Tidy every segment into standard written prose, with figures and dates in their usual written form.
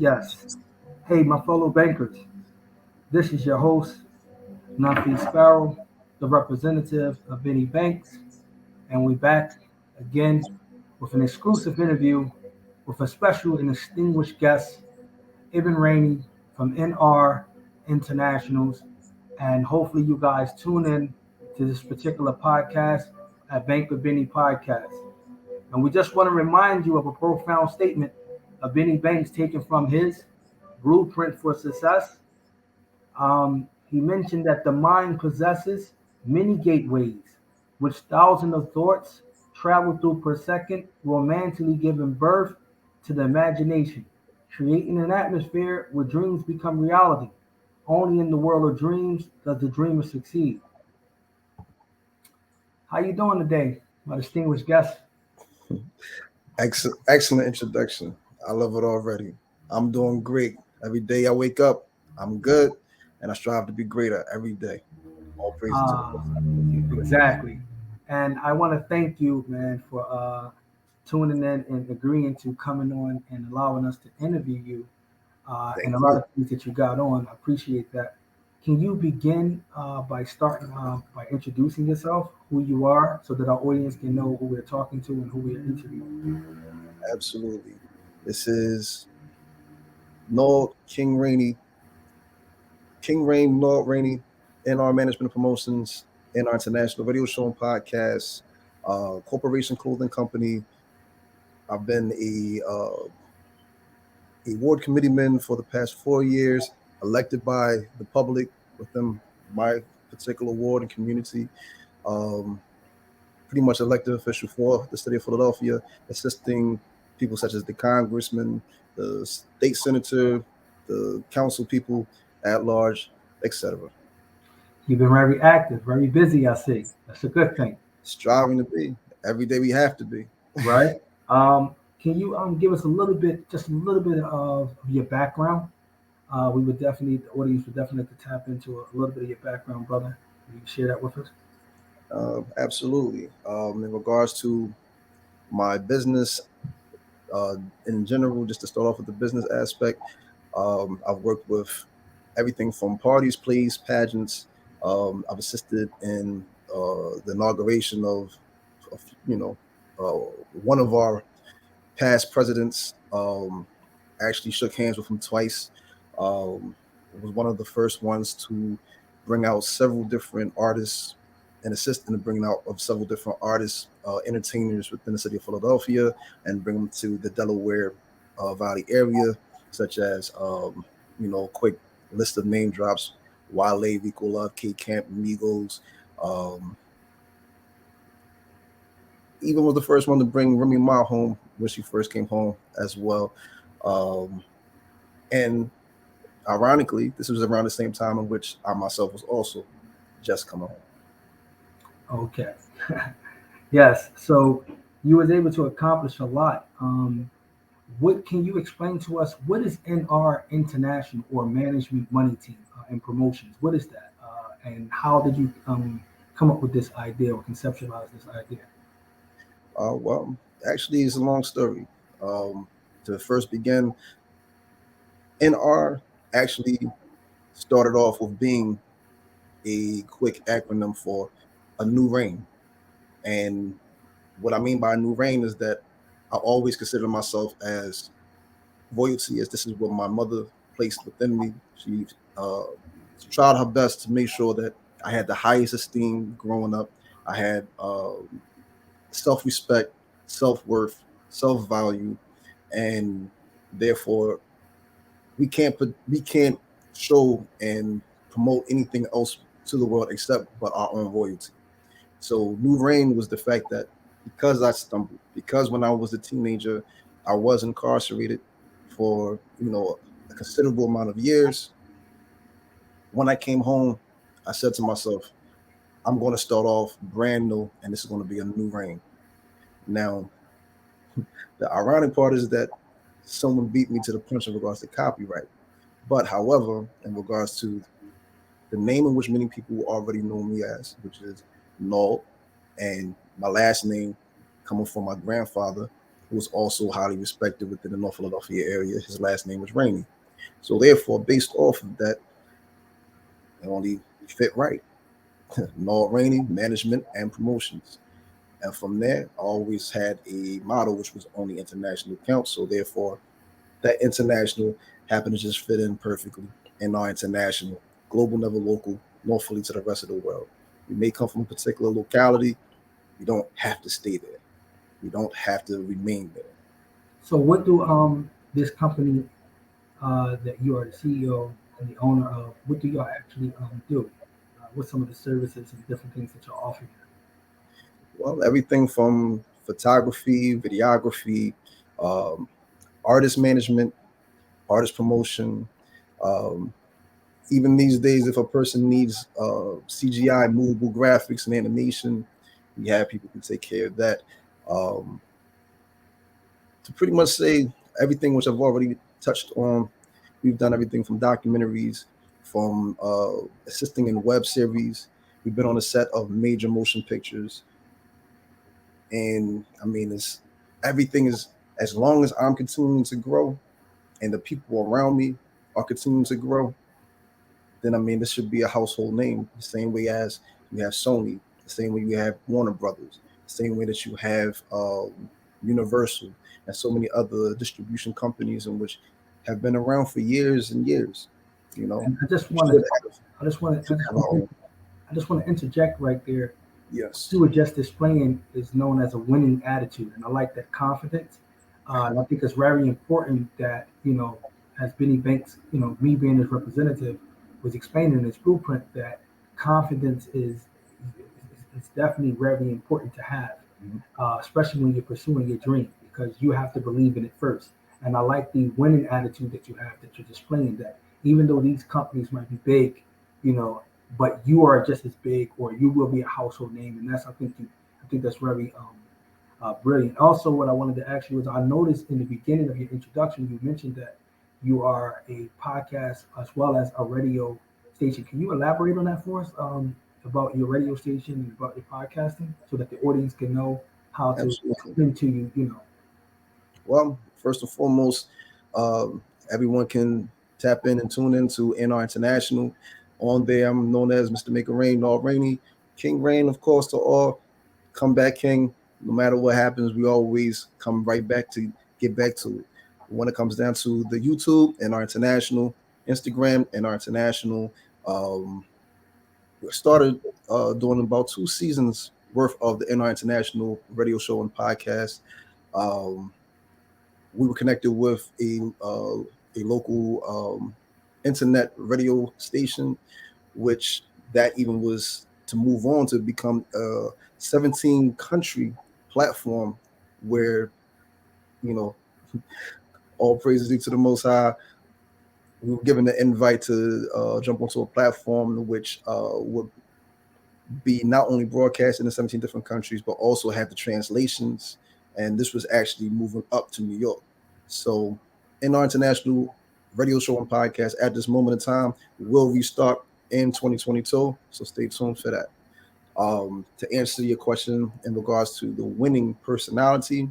Yes. Hey, my fellow bankers. This is your host, Nafi Sparrow, the representative of Benny Banks, and we're back again with an exclusive interview with a special and distinguished guest, Ibn Rainey from NR Internationals. And hopefully, you guys tune in to this particular podcast at Bank with Benny Podcast. And we just want to remind you of a profound statement of Benny Banks taken from his Blueprint for Success. He mentioned that the mind possesses many gateways, which thousands of thoughts travel through per second, romantically giving birth to the imagination, creating an atmosphere where dreams become reality. Only in the world of dreams does the dreamer succeed. How you doing today, my distinguished guest? Excellent introduction. I love it already. I'm doing great. Every day I wake up, I'm good, and I strive to be greater every day. All praise to the Uh, Most exactly. And I want to thank you, man, for tuning in and agreeing to coming on and allowing us to interview you and Thank a lot you. of things that you got on. I appreciate that. Can you begin by starting by introducing yourself, who you are, so that our audience can know who we're talking to and who we're interviewing? Absolutely. This is Noel King Rainey, King Rain Noel Rainey, in our management and promotions, in our international radio show and podcast, corporation clothing company. I've been a ward committeeman for the past 4 years, elected by the public within my particular ward and community. Um, Pretty much elected official for the city of Philadelphia, assisting people such as the congressman, the state senator, the council people at large, etc. You've been very active, very busy, I see. That's a good thing, Striving to be every day we have to be. right? Can you give us a little bit, just a little bit of your background? We would definitely, the audience would definitely like to tap into a little bit of your background, brother. Can you share that with us? Absolutely. In regards to my business uh, in general, just to start off with the business aspect, I've worked with everything from parties, plays, pageants. I've assisted in the inauguration of you know, one of our past presidents. Actually shook hands with him twice. Was one of the first ones to bring out several different artists and assist in the bringing out of several different artists, entertainers within the city of Philadelphia, and bring them to the Delaware Valley area, such as quick list of name drops: Wale, Rico Love, K Camp, Migos. Um, Even was the first one to bring Remy Ma home when she first came home as well. Um, and ironically, this was around the same time in which I myself was also just coming home. Okay. Yes. So you was able to accomplish a lot. What can you explain to us? What is NR International or Management Money Team and Promotions? What is that? And how did you come up with this idea or conceptualize this idea? Well, actually, it's a long story. To first begin, NR actually started off with being a quick acronym for a new reign. And what I mean by a new reign is that I always consider myself as royalty, as this is what my mother placed within me. She uh, tried her best to make sure that I had the highest esteem growing up. I had self respect, self worth, self value, and therefore we can't show and promote anything else to the world except but our own royalty. So new reign was the fact that because I stumbled, because when I was a teenager, I was incarcerated for a considerable amount of years. When I came home, I said to myself, I'm going to start off brand new, and this is going to be a new reign. Now, the ironic part is that someone beat me to the punch in regards to copyright. But however, in regards to the name in which many people already know me as, which is Null, and my last name coming from my grandfather, who was also highly respected within the North Philadelphia area. His last name was Rainey. So therefore, based off of that, it only fit right. Lord Rainey, management and promotions. And from there, I always had a motto which was only international accounts. So therefore, that international happened to just fit in perfectly in our international, global, never local, North Philly to the rest of the world. We may come from a particular locality. We don't have to stay there. We don't have to remain there. So what do this company that you are the CEO and the owner of, what do y'all actually do? What some of the services and different things that y'all offer here? Well, everything from photography, videography, um, artist management, artist promotion. Um, Even these days, if a person needs CGI, movable graphics, and animation, we have people who take care of that. Um, to pretty much say everything which I've already touched on, we've done everything from documentaries, from assisting in web series. We've been on the set of major motion pictures, and I mean, it's everything is as long as I'm continuing to grow and the people around me are continuing to grow, then I mean this should be a household name. The same way as you have Sony, the same way you have Warner Brothers, the same way that you have Universal, and so many other distribution companies in which have been around for years and years. You know, And we should have, I should just have our want own. I just want to interject right there. Yes, You were just displaying is known as a winning attitude, and I like that confidence. And I think it's very important that as Benny Banks, me being his representative, was explaining in his blueprint that confidence is definitely very important to have, especially when you're pursuing your dream, because you have to believe in it first. And I like the winning attitude that you have, that you're displaying, that even though these companies might be big, you know, but you are just as big, or you will be a household name, and I think that's very brilliant. Also, what I wanted to ask you is, I noticed in the beginning of your introduction, you mentioned that you are a podcast as well as a radio station. Can you elaborate on that for us, about your radio station and about your podcasting, so that the audience can know how to absolutely. tap into you? Well, first and foremost, everyone can tap in and tune into NR International. On there, I'm known as Mr. Make It Rain, all Rainy, King Rain, of course, to all. Come back, King. No matter what happens, we always come right back to get back to it. When it comes down to the YouTube and our international, Instagram and our international, um, we started doing about 2 seasons worth of the NR International radio show and podcast. Um, we were connected with a local internet radio station, which that even was to move on to become a 17 country platform where, you know, all praises due to the Most High. We were given the invite to jump onto a platform which would be not only broadcast in the 17 different countries, but also have the translations. And this was actually moving up to New York. So, in our international radio show and podcast at this moment in time will restart in 2022. So, stay tuned for that. To answer your question in regards to the winning personality,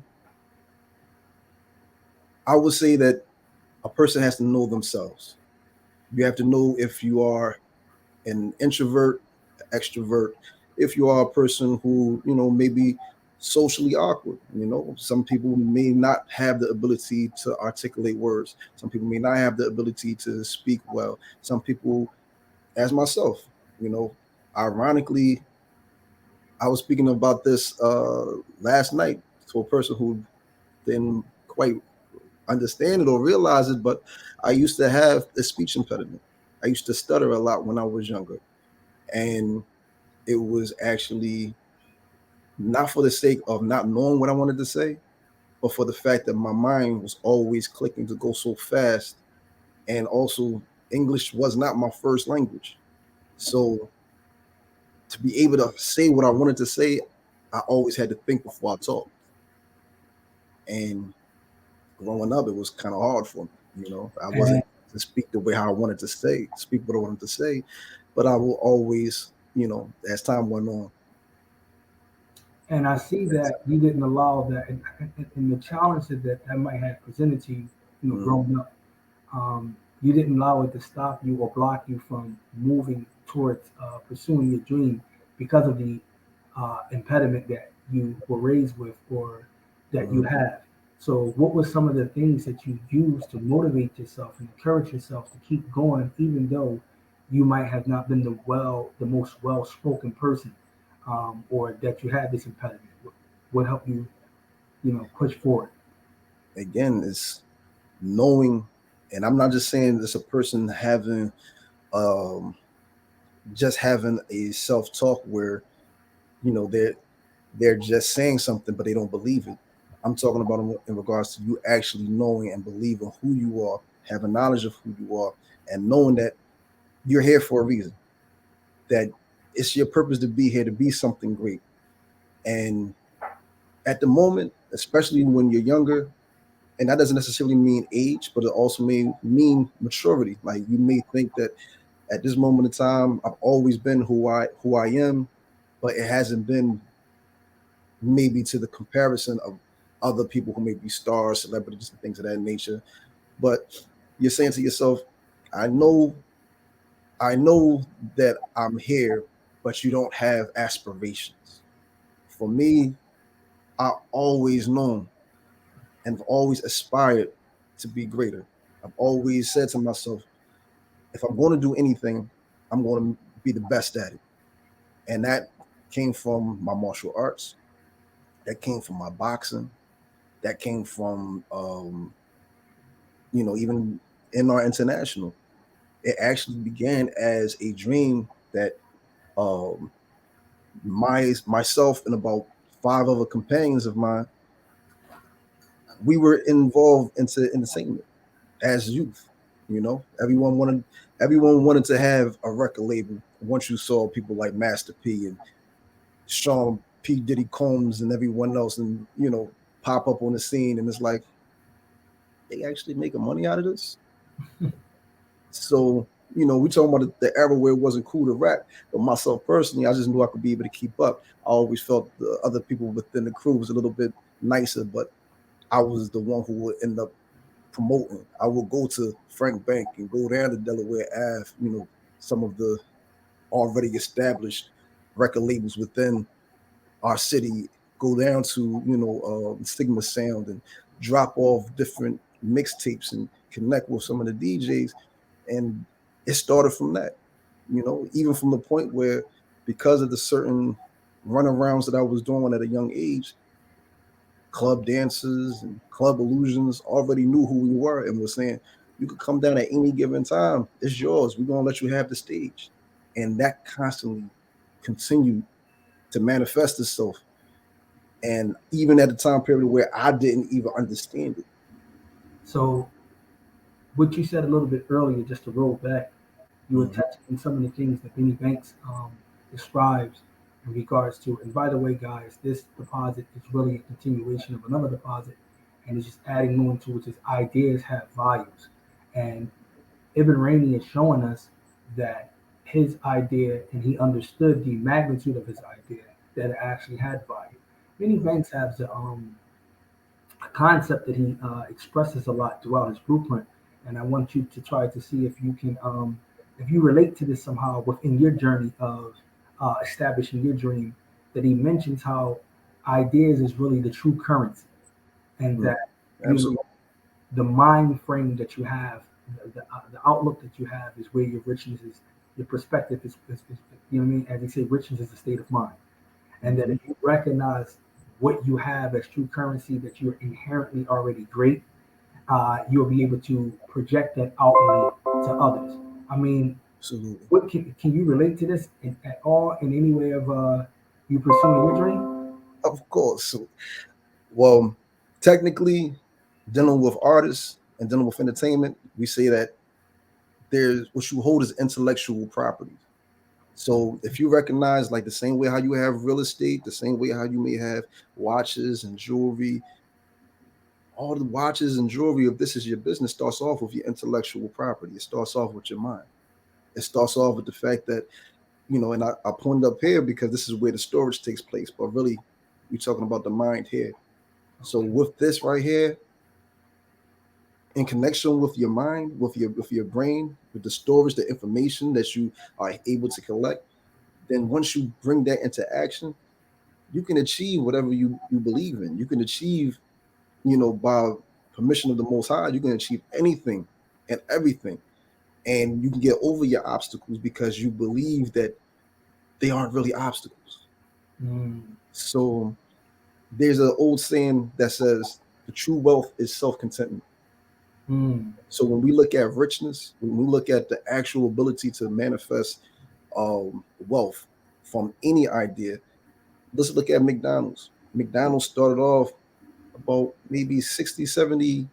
I would say that a person has to know themselves. You have to know if you are an introvert, extrovert, if you are a person who, maybe socially awkward. Some people may not have the ability to articulate words. Some people may not have the ability to speak well. Some people, as myself, you know, ironically, I was speaking about this last night to a person who didn't quite understand it or realize it, but I used to have a speech impediment. I used to stutter a lot when I was younger. And it was actually not for the sake of not knowing what I wanted to say, but for the fact that my mind was always clicking to go so fast. And also, English was not my first language. So, to be able to say what I wanted to say, I always had to think before I talked. And growing up, it was kind of hard for me. I And wasn't to speak the way how I wanted to say, speak what I wanted to say, but I will always, as time went on. And I see That's that you didn't allow that, and the challenges that that might have presented to you, mm, growing up. You didn't allow it to stop you or block you from moving towards pursuing your dream because of the impediment that you were raised with or that you mm. have. So, what were some of the things that you used to motivate yourself and encourage yourself to keep going, even though you might have not been the most well-spoken person, or that you had this impediment? What helped you, push forward? Again, it's knowing, and I'm not just saying it's a person having um just having a self-talk where they're just saying something but they don't believe it. I'm talking about in regards to you actually knowing and believing who you are, having knowledge of who you are, and knowing that you're here for a reason, that it's your purpose to be here to be something great. And at the moment, especially when you're younger, and that doesn't necessarily mean age, but it also may mean maturity. Like you may think that at this moment in time, I've always been who I am, but it hasn't been maybe to the comparison of other people who may be stars, celebrities, and things of that nature. But you're saying to yourself, I know, I know that I'm here, but you don't have aspirations. For me, I always known and have always aspired to be greater. I've always said to myself, if I'm going to do anything, I'm going to be the best at it. And that came from my martial arts. That came from my boxing. That came from, even in our international. It actually began as a dream that um, myself and about five other companions of mine, we were involved into entertainment as youth. Everyone wanted to have a record label. Once you saw people like Master P and Sean P Diddy Combs and everyone else, and pop up on the scene, and it's like they actually making money out of this. So we talking about the era where it wasn't cool to rap. But myself personally, I just knew I could be able to keep up. I always felt the other people within the crew was a little bit nicer, but I was the one who would end up promoting. I would go to Frank Bank and go down to Delaware Ave, some of the already established record labels within our city, go down to Sigma Sound and drop off different mixtapes and connect with some of the DJs, and it started from that. Even from the point where, because of the certain runarounds that I was doing at a young age, club dancers and club illusions already knew who we were and was saying, you could come down at any given time. It's yours. We're gonna let you have the stage. And that constantly continued to manifest itself. And even at the time period where I didn't even understand it. So, what you said a little bit earlier, just to roll back, you were Mhm. touching on some of the things that Benny Banks describes in regards to. And by the way, guys, this deposit is really a continuation of another deposit, and it's just adding on to which is ideas have values. And Ibn Rainey is showing us that his idea, and he understood the magnitude of his idea, that it actually had value. Benny Banks has a concept that he expresses a lot throughout his blueprint, and I want you to try to see if you can, if you relate to this somehow within your journey of establishing your dream. That he mentions how ideas is really the true currency, and Mm. that you Absolutely. know the mind frame that you have, the outlook that you have is where your richness is, your perspective is, you know what I mean. As they say, richness is a state of mind, and that Hmm. if you recognize what you have as true currency, that you're inherently already great, you'll be able to project that outwardly to others. I mean, Absolutely. what can you relate to this at all in any way of you pursuing your dream? Of course. So, well, technically, dealing with artists and dealing with entertainment, we say that there's what you hold is intellectual property. So if you recognize, like the same way how you have real estate, the same way how you may have watches and jewelry, all the watches and jewelry, if this is your business, starts off with your intellectual property. It starts off with your mind. It starts off with the fact that, and I pointed up here because this is where the storage takes place, but really we're talking about the mind here. So with this right here, in connection with your mind, with your brain, with the storage, the information that you are able to collect, then once you bring that into action, you can achieve whatever you believe in. You can achieve, by permission of the Most High, you can achieve anything and everything, and you can get over your obstacles because you believe that they aren't really obstacles. Mm, So there's an old saying that says the true wealth is self-contentment. mm, So when we look at richness, when we look at the actual ability to manifest wealth from any idea, let's look at McDonald's. McDonald's started off about maybe 60, 70,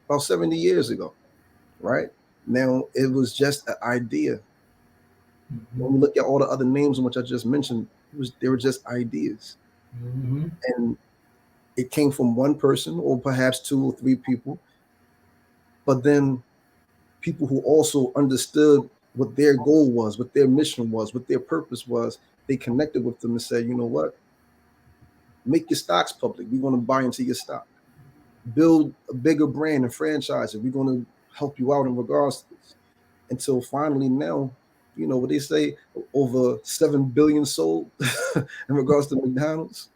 about 70 years ago, right? Now it was just an idea. mhm, When we look at all the other names in which I just mentioned, they were just ideas. mhm, And it came from one person or perhaps two or three people, but then people who also understood what their goal was, what their mission was, what their purpose was, they connected with them and said, you know what? Make your stocks public. We want to buy into your stock. Build a bigger brand and franchise it. We're going to help you out in regards to this. Until finally now, what they say, over 7 billion sold in regards to McDonald's,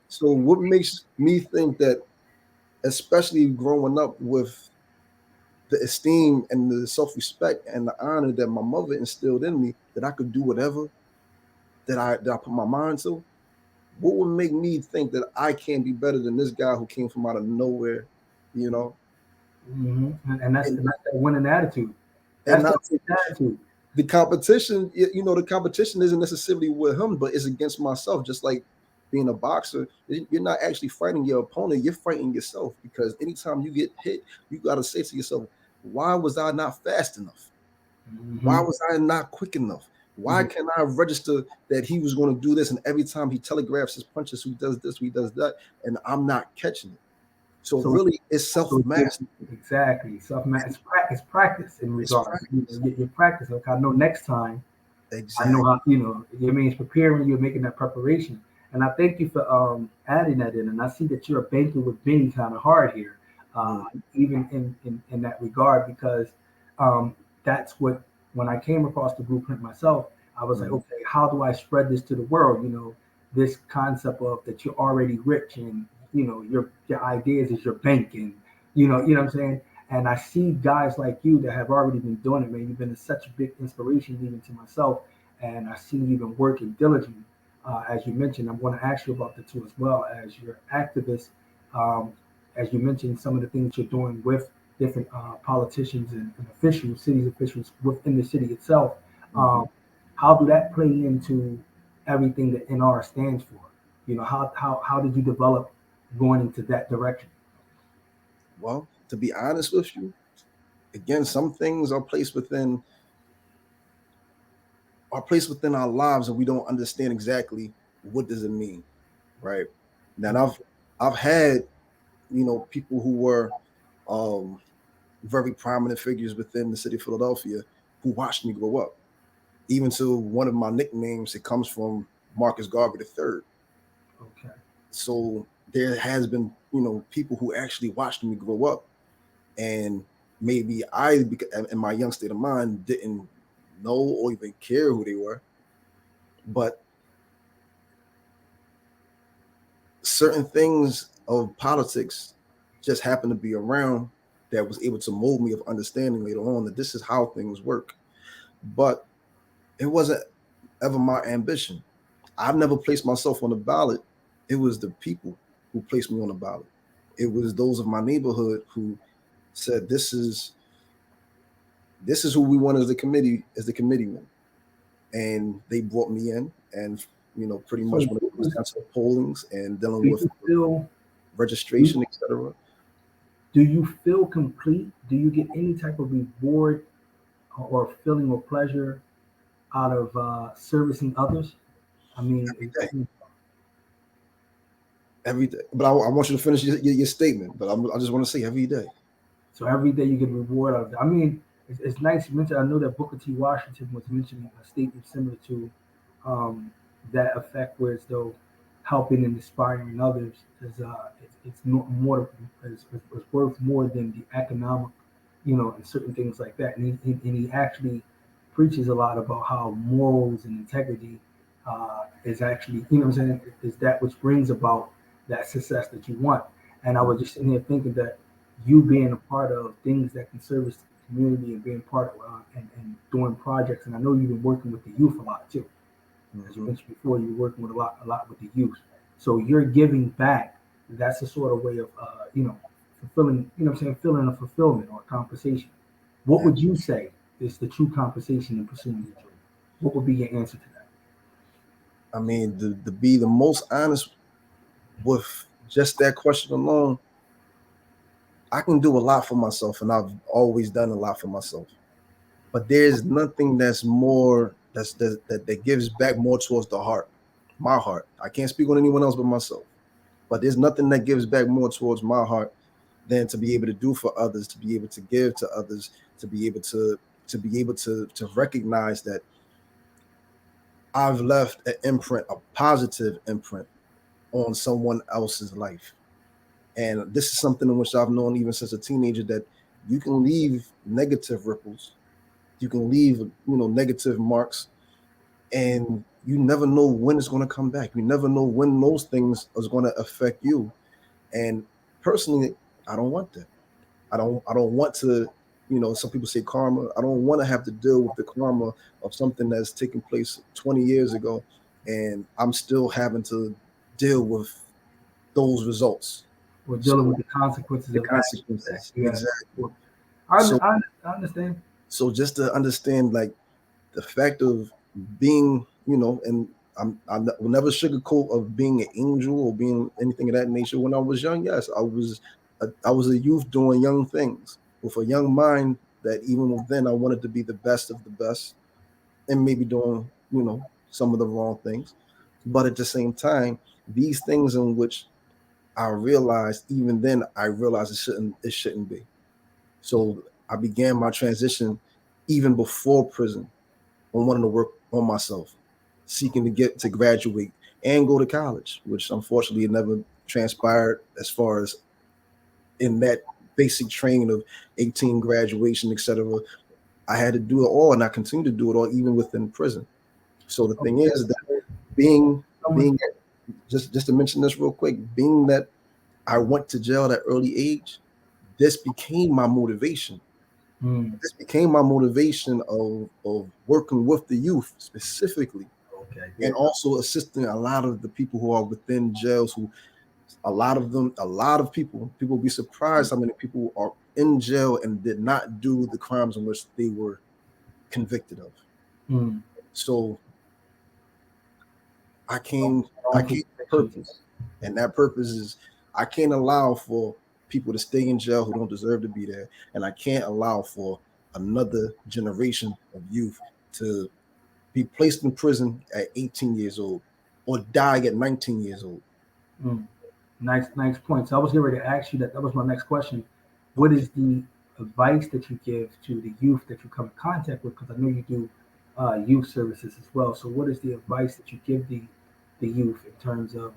So what makes me think that, especially growing up with the esteem and the self-respect and the honor that my mother instilled in me, that I could do whatever that I put my mind to, what would make me think that I can't be better than this guy who came from out of nowhere, you know? mhm. And that's And and that's that winning attitude. and That's the not to winning attitude. the competition, the competition isn't necessarily with him, but it's against myself. Just like being a boxer, you're not actually fighting your opponent, you're fighting yourself, because anytime you get hit, you got to say to yourself, why was I not fast enough? Why Mhm, was I not quick enough? Why mhm. can I register that he was going to do this? And every time he telegraphs his punches, he does this, he does that, and I'm not catching it. So So really, it's self So mastery. exactly, self it's practice in It's regards. practice. You practice. Like I know next time I know Exactly. how it means preparing. You're making that preparation, and I thank you for adding that in. And I see that you're banking with Benny kind of hard here, Mhm. even in that regard, because um, that's what when I came across the blueprint myself, I was like, Mhm. okay, how do I spread this to the world? This concept of that you're already rich and your ideas is your bank and what I'm saying. And I see guys like you that have already been doing it, man. You've been such a big inspiration even to myself, and I see you been working diligently. As you mentioned, I'm going to ask you about the two as well as your activist. Um, as you mentioned, some of the things you're doing with different politicians and officials, cities officials within the city itself. Mhm. Um, how do that play into everything that NR stands for? How did you develop going into that direction? Well, to be honest with you, again, some things are placed within our lives, and we don't understand exactly what does it mean, right? Now, I've had people who were um, very prominent figures within the city of Philadelphia who watched me grow up. Even to one of my nicknames, it comes from Marcus Garvey III. Okay. So there has been, people who actually watched me grow up, and maybe in my young state of mind, didn't know or even care who they were, but certain things of politics just happened to be around that was able to mold me of understanding later on that this is how things work. But it wasn't ever my ambition. I've never placed myself on the ballot. It was the people who placed me on the ballot. It was those of my neighborhood who said, this is who we want as the committeeman. And they brought me in, and pretty So much when it comes down to the pollings and dealing do with you feel do registration, etc. do you feel complete? Do you get any type of reward or feeling or pleasure out of servicing others? I mean, Every day, every day. But I want you to finish your statement. But I just want to say every day. so every day you get a reward out of it. I mean, it's nice you mentioned. I know that Booker T. Washington was mentioning a statement similar to um, that effect, where as though helping and inspiring others is it's more is worth more than the economic, and certain things like that. And he actually preaches a lot about how morals and integrity is actually, what I'm saying, is that which brings about that success that you want. And I was just sitting here thinking that you being a part of things that can service the community and being part of and doing projects, and I know you've been working with the youth a lot too. As you Hmm. mentioned before, you're working with a lot with the youth. So you're giving back. That's a sort of way of, fulfilling, what I'm saying, feeling a fulfillment or compensation. What would you say is the true compensation in pursuing your dream? What would be your answer to that? I mean, to be the most honest with just that question alone, I can do a lot for myself, and I've always done a lot for myself. But there's nothing that's more that gives back more towards the heart, my heart. I can't speak on anyone else but myself. But there's nothing that gives back more towards my heart than to be able to do for others, to be able to give to others, to be able to recognize that I've left an imprint, a positive imprint on someone else's life. And this is something in which I've known even since a teenager, that you can leave negative ripples, you can leave, negative marks, and you never know when it's going to come back. You never know when those things are going to affect you. And personally, I don't want that. I don't want to, some people say karma. I don't want to have to deal with the karma of something that's taken place 20 years ago, and I'm still having to deal with those results. We're dealing So with the consequences the of actions that consequences, you have. exactly. I, So I, I understand. so just to understand, like, the fact of being, and will never sugarcoat of being an angel or being anything of that nature. When I was young, yes, I was a youth doing young things with a young mind, that even then I wanted to be the best of the best, and maybe doing, some of the wrong things. But at the same time, these things in which I realized, even then I realized it shouldn't be. So I began my transition even before prison, on wanting to work on myself, seeking to get to graduate and go to college, which unfortunately it never transpired, as far as in that basic training of 18 graduation, etc. I had to do it all, and I continue to do it all even within prison. So the thing Okay. is that being Someone, being just to mention this real quick, being that I went to jail at an early age, this became my motivation. mm, This became my motivation of working with the youth specifically, okay, and yeah. also assisting a lot of the people who are within jails, who, a lot of people be surprised how many people are in jail and did not do the crimes in which they were convicted of. Mm, So I wrong- came I wrongful came with convictions. purpose, and that purpose is, I can't allow for people to stay in jail who don't deserve to be there, and I can't allow for another generation of youth to be placed in prison at 18 years old or die at 19 years old. Mm. Nice point. So I was getting ready to ask you that. That was my next question. What Okay. is the advice that you give to the youth that you come in contact with? Because I know you do youth services as well. So what is the advice that you give the youth in terms of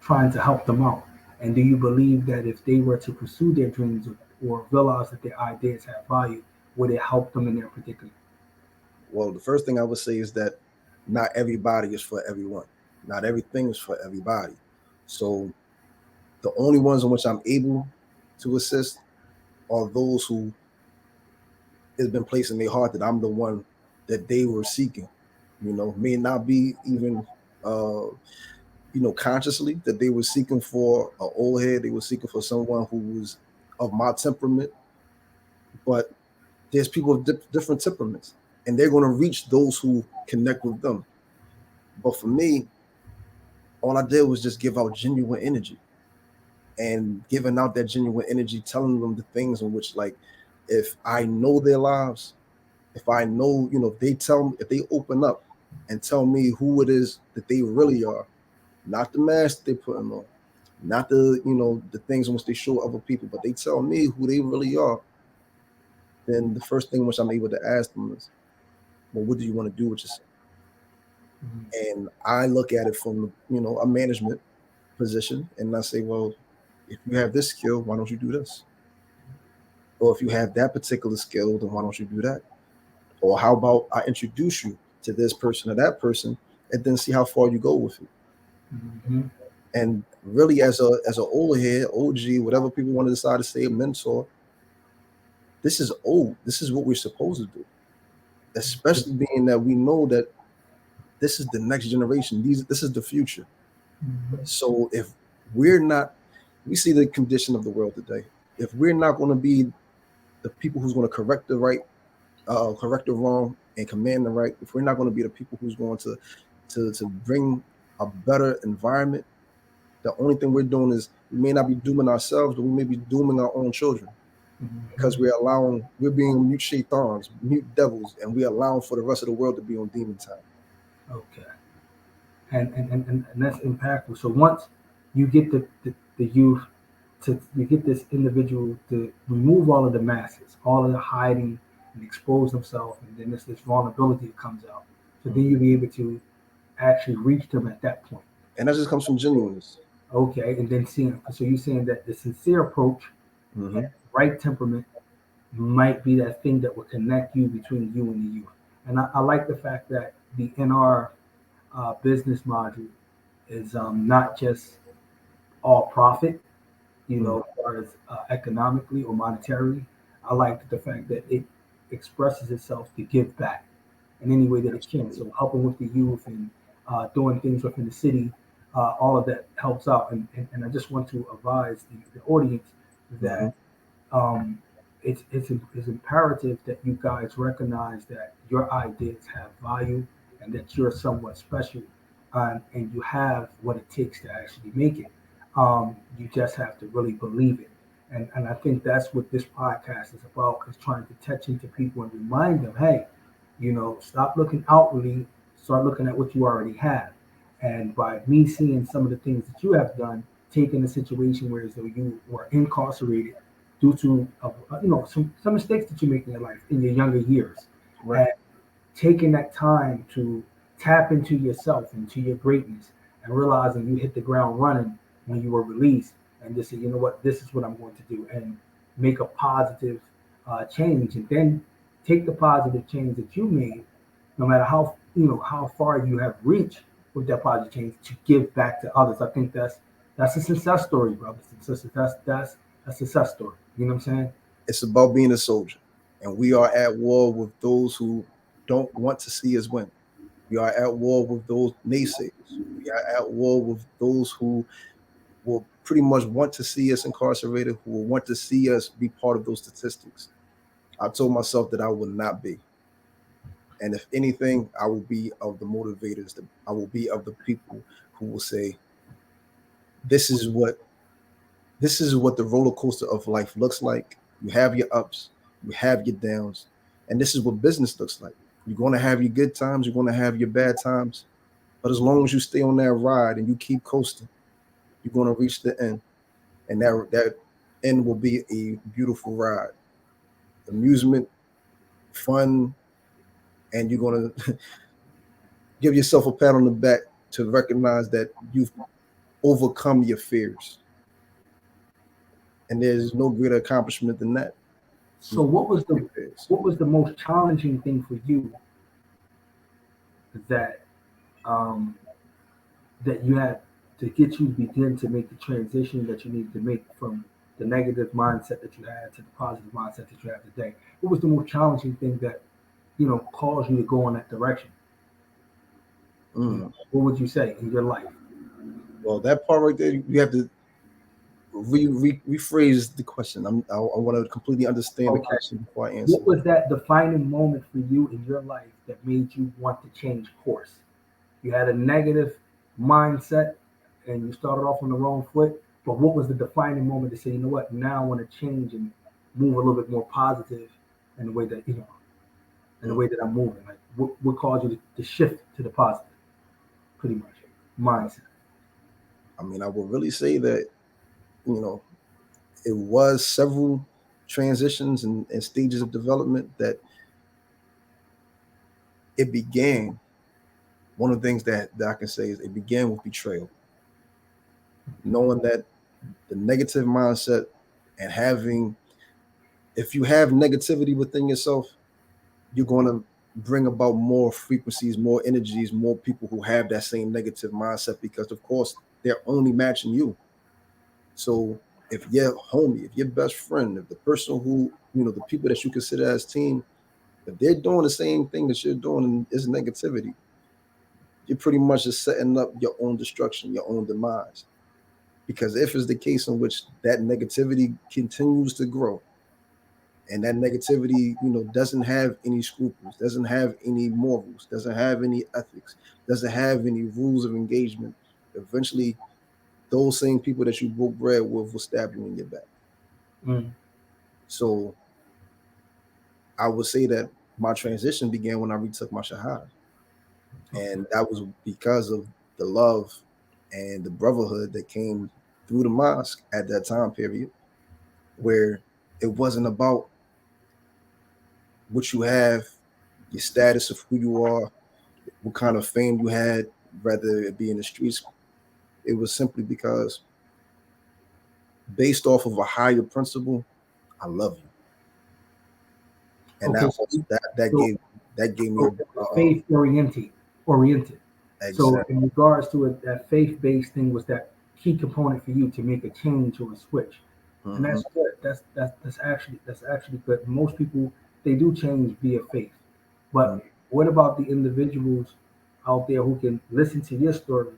trying to help them out? And do you believe that if they were to pursue their dreams or realize that their ideas have value, would it help them in their predicament? Well, the first thing I would say is that not everybody is for everyone. Not everything is for everybody. So the only ones in which I'm able to assist are those who has been placed in their heart that I'm the one that they were seeking. May not be even consciously that they were seeking for an old head, they were seeking for someone who was of my temperament, but there's people of different temperaments, and they're going to reach those who connect with them. But for me, all I did was just give out genuine energy, and giving out that genuine energy, telling them the things in which, like, if I know their lives, if I know, if they tell me, if they open up and tell me who it is that they really are, not the mask they putting on, not the things in which they show other people, but they tell me who they really are, then the first thing which I'm able to ask them is, well, what do you want to do with yourself? And I look at it from, a management position, and I say, well, if you have this skill, why don't you do this? Or if you have that particular skill, then why don't you do that? Or how about I introduce you to this person or that person, and then see how far you go with it. Mm-hmm. And really, as a older head, OG, whatever people want to decide to say, a mentor, this is old. This is what we're supposed to do. Especially being that we know that this is the next generation. This is the future. Mm-hmm. So if we're not, we see the condition of the world today. If we're not going to be the people who's going to correct the right, correct the wrong, and command the right, if we're not going to be the people who's going to bring a better environment, the only thing we're doing is we may not be dooming ourselves, but we may be dooming our own children because Mm-hmm. we're being mute shaitans, mute devils, and we're allowing for the rest of the world to be on demon time. Okay. And that's impactful. So once you get the youth to you get this individual to remove all of the masses, all of the hiding and expose themselves, and then this vulnerability that comes out. So then you'll be able to actually reach them at that point. And that just comes from genuineness. Okay, and then seeing so you're saying that the sincere approach and Hmm. right temperament might be that thing that will connect you between you and the youth. And I like the fact that the NR business module is not just all profit, Hmm. as far as economically or monetarily. I like the fact that it expresses itself to give back in any way that it can. Absolutely. So helping with the youth and doing things within the city, all of that helps out. And I just want to advise the audience Hmm. that um, it's imperative that you guys recognize that your ideas have value and that you're somewhat special, and you have what it takes to actually make it. You just have to really believe it. And I think that's what this podcast is about, is trying to touch into people and remind them, hey, stop looking outwardly, start looking at what you already have. And by me seeing some of the things that you have done, taking a situation where as though you were incarcerated due to some mistakes that you make in your life in your younger years, Right. and taking that time to tap into yourself, into your greatness, and realizing you hit the ground running when you were released, and just say, you know what, this is what I'm going to do, and make a positive change, and then take the positive change that you made, no matter how far you have reached with that positive change, to give back to others. I think that's a success story, brothers and sisters. That's a success story. You know what I'm saying? It's about being a soldier, and we are at war with those who don't want to see us win. We are at war with those naysayers. We are at war with those who will pretty much want to see us incarcerated, who will want to see us be part of those statistics. I told myself that I would not be. And if anything, I will be of the motivators. I will be of the people who will say, this is what this is what the roller coaster of life looks like. You have your ups, you have your downs, and this is what business looks like. You're going to have your good times, you're going to have your bad times, but as long as you stay on that ride and you keep coasting, you're going to reach the end, and that end will be a beautiful ride, amusement, fun, and you're going to give yourself a pat on the back to recognize that you've overcome your fears, and there's no greater accomplishment than that. So You've what was overcome your the fears. what was the most challenging thing for you that um, that you had to get you to begin to make the transition that you needed to make from the negative mindset that you had to the positive mindset that you have today? What was the most challenging thing that caused you to go in that direction? Mm. What would you say in your life? Well, that part right there, you have to rephrase the question. I want to completely understand the Okay. question before I answer What it. was that defining moment for you in your life that made you want to change course? You had a negative mindset and you started off on the wrong foot. But what was the defining moment to say, you know what, now I want to change and move a little bit more positive in the way that, in the Mm. way that I'm moving? Like, what caused you to shift to the positive, pretty much, mindset? I mean, I would really say that you know it was several transitions and stages of development that it began one of the things that I can say is it began with betrayal. Knowing that the negative mindset and having, if you have negativity within yourself, you're going to bring about more frequencies, more energies, more people who have that same negative mindset because, of course, they're only matching you. So if your homie, if your best friend, if the person who, the people that you consider as team, if they're doing the same thing that you're doing and is negativity, you're pretty much just setting up your own destruction, your own demise. Because if it's the case in which that negativity continues to grow and that negativity, doesn't have any scruples, doesn't have any morals, doesn't have any ethics, doesn't have any rules of engagement, eventually those same people that you broke bread with will stab you in your back. Mm. So I would say that my transition began when I retook my Shahada. And that was because of the love and the brotherhood that came through the mosque at that time period, where it wasn't about what you have, your status of who you are, what kind of fame you had, whether it be in the streets. It was simply because, based off of a higher principle, I love you, and Okay, that so, was that so, gave that gave me so faith oriented. So exact. in regards to it, that faith-based thing was that key component for you to make a change or a switch, and Mm-hmm, that's good. That's actually good. Most people, they do change via faith, but what about the individuals out there who can listen to your story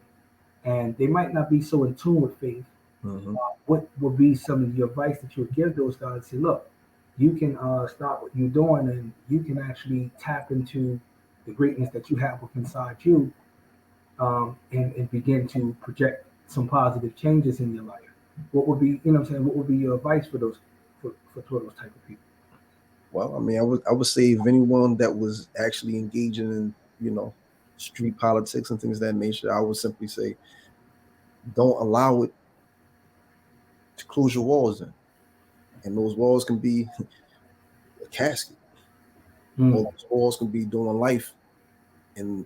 and they might not be so in tune with faith? mm-hmm. What would be some of your advice that you would give those guys? Say, look, you can stop what you're doing and you can actually tap into the greatness that you have within inside you, and begin to project some positive changes in your life. What would be, what I'm saying, what would be your advice for those for those type of people? Well, I mean, I would say if anyone that was actually engaging in, street politics and things of that nature, I would simply say don't allow it to close your walls in. And those walls can be a casket, or Mm, those walls can be doing life in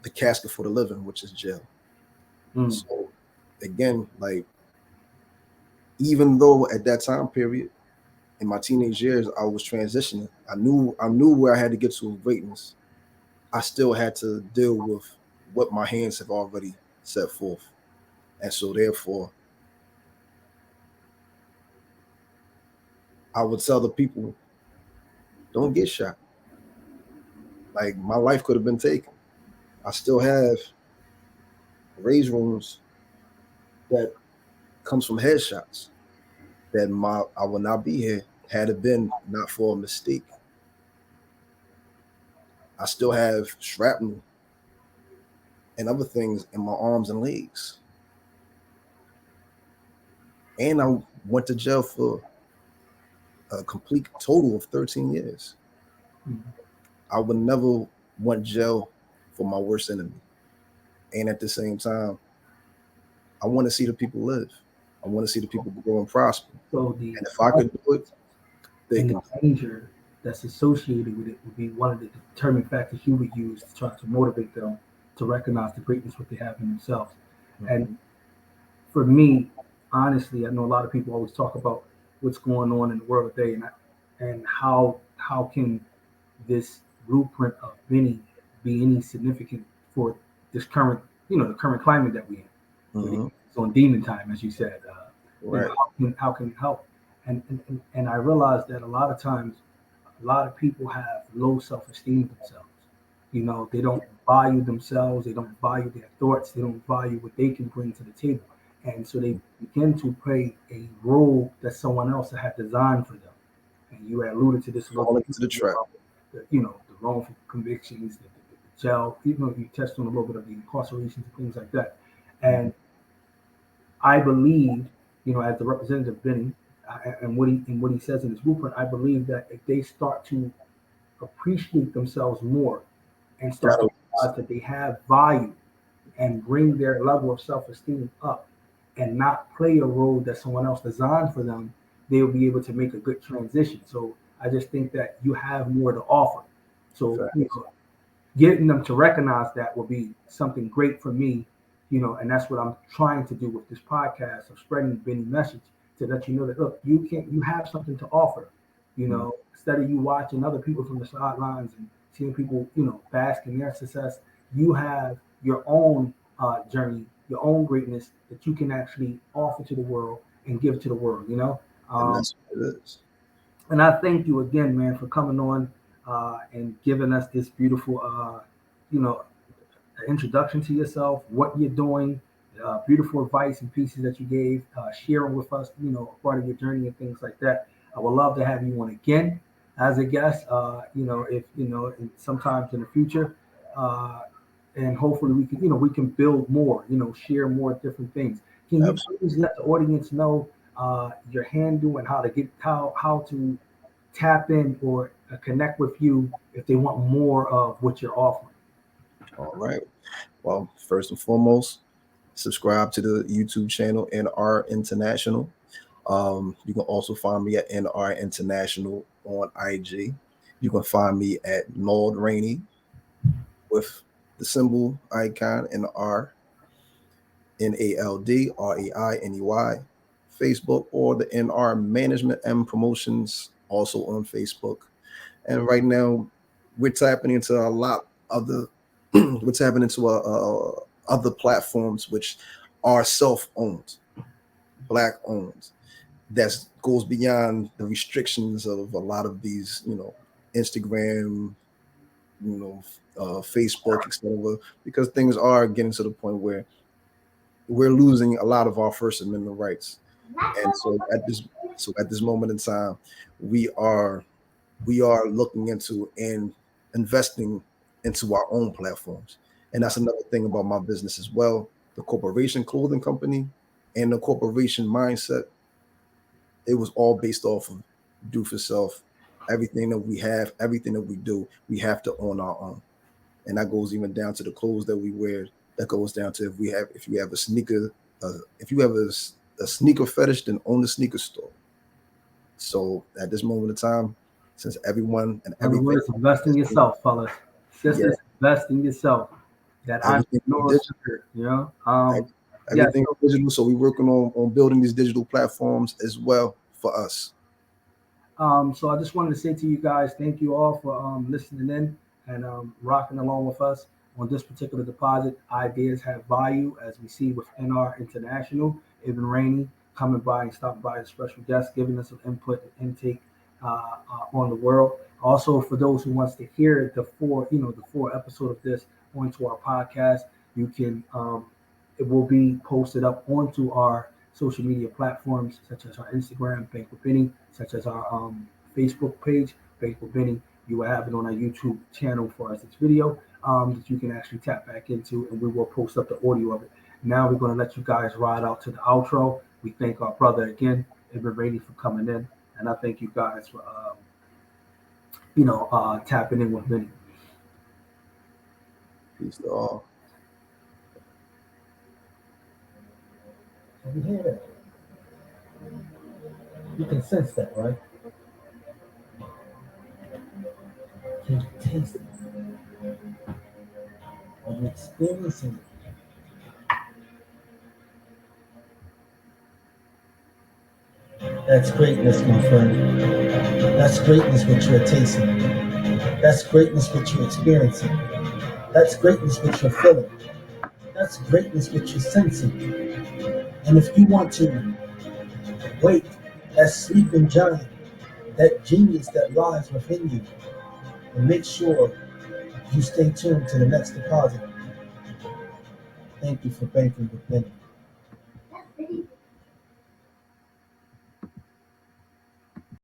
the casket for the living, which is jail. mm, So again, like, even though at that time period in my teenage years I was transitioning, I knew where I had to get to with greatness. I still had to deal with what my hands have already set forth. And so therefore I would tell the people, don't get shot. Like, my life could have been taken. I still have raised wounds that comes from headshots, that I would not be here had it been not for a mistake. I still have shrapnel and other things in my arms and legs. And I went to jail for a complete total of 13 years. mm. I would never want jail for my worst enemy. And at the same time, I want to see the people live. I want to see the people grow and prosper. So the And if I could do it, they and can. the danger that's associated with it would be one of the determining factors you would use to try to motivate them to recognize the greatness what they have in themselves. And Mhm. for me, honestly, I know a lot of people always talk about what's going on in the world today, and how can this blueprint of Benny be any significant for this current, the current climate that we're in. Mhm. It's on demon time, as you said. Right. How can it help? And I realize that a lot of times, a lot of people have low self-esteem of themselves. They don't value themselves. They don't value their thoughts. They don't value what they can bring to the table. And so they begin to play a role that someone else had designed for them. And you had alluded to this a little Falling bit into the trap. about the wrongful convictions, the jail, even though you touched on a little bit of the incarcerations and things like that. Mhm. And I believe, as the representative Benny, and what he says in his blueprint, I believe that if they start to appreciate themselves more and start to That'll. realize that they have value and bring their level of self-esteem up and not play a role that someone else designed for them, they'll be able to make a good transition. So I just think that you have more to offer. So, Facts. getting them to recognize that will be something great for me, and that's what I'm trying to do with this podcast of spreading the Benny message to let you know that look, you have something to offer, Mm. instead of you watching other people from the sidelines and seeing people, bask in their success, you have your own journey, your own greatness that you can actually offer to the world and give to the world, And um, that's what it is. and I thank you again, man, for coming on and giving us this beautiful, you know, introduction to yourself, what you're doing, beautiful advice and pieces that you gave, sharing with us, part of your journey and things like that. I would love to have you on again as a guest, if, sometimes in the future. Uh, and hopefully we can build more, share more different things. Can you please Absolutely. let the audience know your handle and how to tap in or connect with you if they want more of what you're offering? All right. Well, first and foremost, subscribe to the YouTube channel NR International. You can also find me at NR International on IG. You can find me at Lord Rainey with the symbol icon NR NALDRAINEY Facebook, or the NR Management and Promotions also on Facebook. And right now, we're tapping into a lot of the we're tapping into other platforms which are self-owned, black owned. That goes beyond the restrictions of a lot of these, Instagram, Facebook, etc. Because things are getting to the point where we're losing a lot of our First Amendment rights. And so at this moment in time, we are we are looking into and investing into our own platforms. And that's another thing about my business as well. The corporation clothing company and the corporation mindset, it was all based off of do for self. Everything that we have, everything that we do, we have to own our own. And that goes even down to the clothes that we wear. That goes down to if you have a sneaker, if you have a sneaker fetish, then own the sneaker store. So at this moment in time, since everyone and In other everything words, invest in is yourself, fellas. yeah, Sisters, invest in yourself. That everything is entrepreneurial digital. spirit, Yeah, Everything so, is digital. So we're working on building these digital platforms as well for us. so I just wanted to say to you guys, thank you all for listening in and rocking along with us on this particular deposit. Ideas have value, as we see with NR International. Even Rainey coming by and stopping by as a special guest, giving us some input and intake on the world. Also, for those who wants to hear the full episode of this onto our podcast, you can it will be posted up onto our social media platforms such as our Instagram, Bank with Benny, such as our Facebook page, Bank with Benny. You will have it on our YouTube channel for us this video that you can actually tap back into, and we will post up the audio of it. Now we're going to let you guys ride out to the outro. We thank our brother again, Ibn Rainey, for coming in, and I thank you guys for tapping in with Benny. Peace to all. You hear that? You can sense that, right? Can you taste it? Are you experiencing it? That's greatness, my friend. That's greatness what you're tasting. That's greatness what you're experiencing. That's greatness what you're feeling. That's greatness what you're sensing. And if you want to wake that sleeping giant, that genius that lies within you, and make sure you stay tuned to the next deposit. Thank you for banking with me.